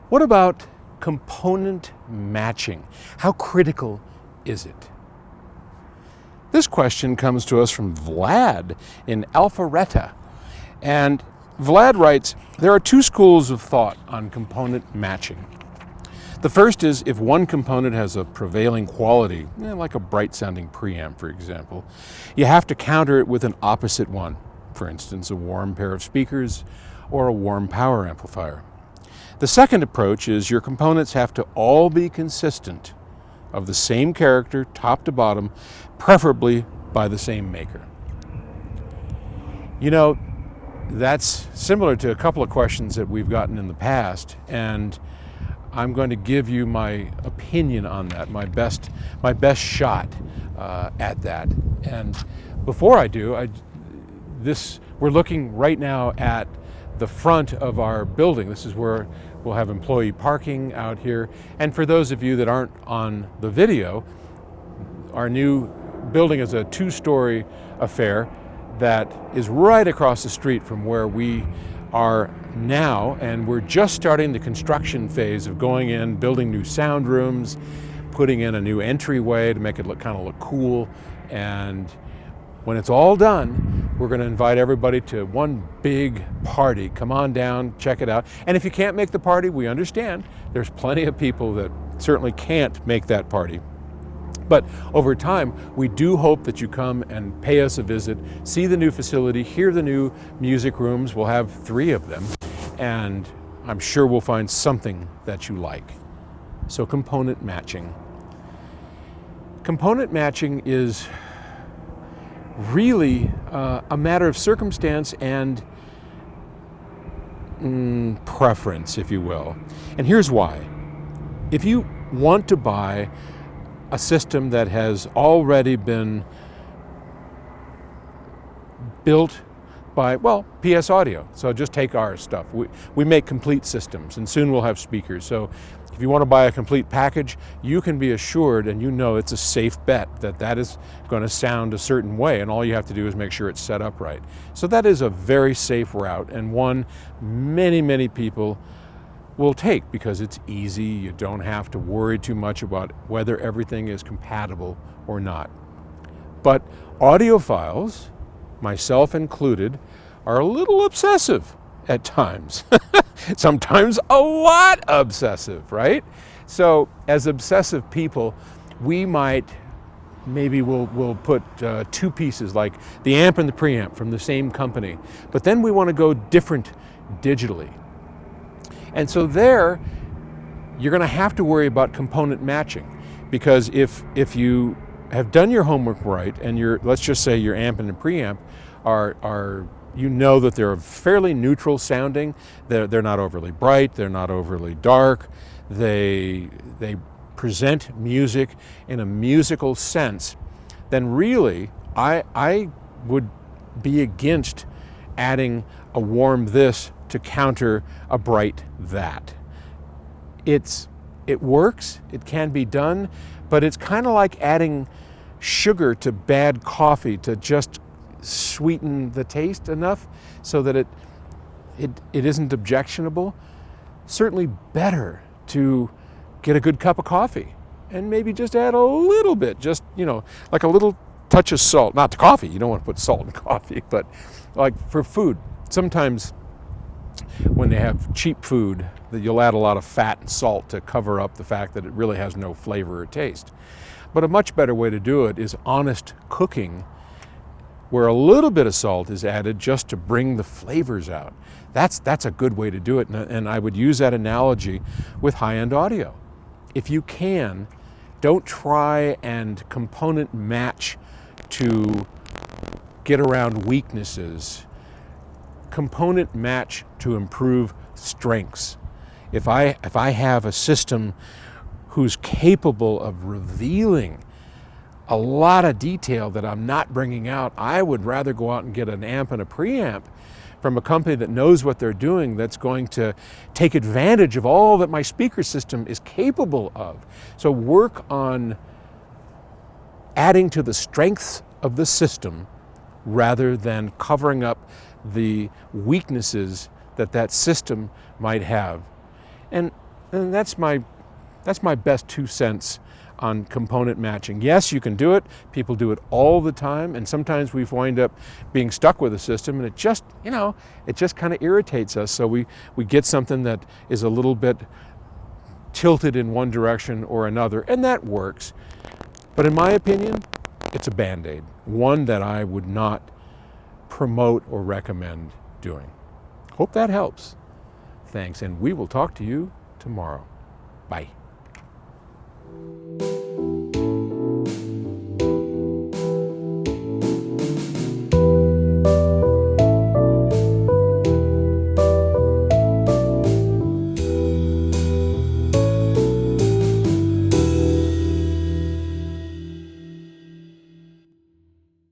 What about component matching? How critical is it? This question comes to us from Vlad in Alpharetta. And Vlad writes, there are two schools of thought on component matching. The first is if one component has a prevailing quality, like a bright-sounding preamp, for example, you have to counter it with an opposite one. For instance, a warm pair of speakers or a warm power amplifier. The second approach is your components have to all be consistent, of the same character, top to bottom, preferably by the same maker. You know, that's similar to a couple of questions that we've gotten in the past, and I'm going to give you my opinion on that, my best shot at that. And before I do, we're looking right now at the front of our building. This is where we'll have employee parking out here. And for those of you that aren't on the video, our new building is a 2-story affair that is right across the street from where we are now, and we're just starting the construction phase of going in, building new sound rooms, putting in a new entryway to make it look cool. And when it's all done, we're going to invite everybody to one big party. Come on down, check it out. And if you can't make the party, we understand. There's plenty of people that certainly can't make that party. But over time, we do hope that you come and pay us a visit, see the new facility, hear the new music rooms. We'll have 3 of them, and I'm sure we'll find something that you like. So component matching. Component matching is really a matter of circumstance and preference, if you will. And here's why. If you want to buy a system that has already been built by, PS Audio. So just take our stuff. We make complete systems, and soon we'll have speakers. So if you want to buy a complete package, you can be assured, and you know it's a safe bet that is going to sound a certain way, and all you have to do is make sure it's set up right. So that is a very safe route, and one many people will take because it's easy. You don't have to worry too much about whether everything is compatible or not. But audiophiles, myself included, are a little obsessive at times. Sometimes a lot obsessive, right? So as obsessive people, we might we'll put 2 pieces, like the amp and the preamp from the same company, but then we want to go different digitally. And so there, you're going to have to worry about component matching, because if you have done your homework right, and let's just say your amp and the preamp are you know that they're fairly neutral sounding, they're not overly bright, they're not overly dark, they present music in a musical sense, then really I would be against adding a warm this to counter a bright that. It works, it can be done, but it's kind of like adding sugar to bad coffee to just sweeten the taste enough so that it isn't objectionable. Certainly better to get a good cup of coffee and maybe just add a little bit, just, like a little touch of salt. Not to coffee, you don't want to put salt in coffee, but like for food, sometimes when they have cheap food, that you'll add a lot of fat and salt to cover up the fact that it really has no flavor or taste. But a much better way to do it is honest cooking, where a little bit of salt is added just to bring the flavors out. That's a good way to do it, and I would use that analogy with high-end audio. If you can, don't try and component match to get around weaknesses. Component match to improve strengths. If I have a system who's capable of revealing a lot of detail that I'm not bringing out, I would rather go out and get an amp and a preamp from a company that knows what they're doing, that's going to take advantage of all that my speaker system is capable of. So work on adding to the strengths of the system rather than covering up the weaknesses that system might have. And And that's my best 2 cents on component matching. Yes, you can do it. People do it all the time, and sometimes we wind up being stuck with a system, and it just, it just kind of irritates us. So we get something that is a little bit tilted in one direction or another, and that works. But in my opinion, it's a Band-Aid, one that I would not promote or recommend doing. Hope that helps. Thanks, and we will talk to you tomorrow. Bye.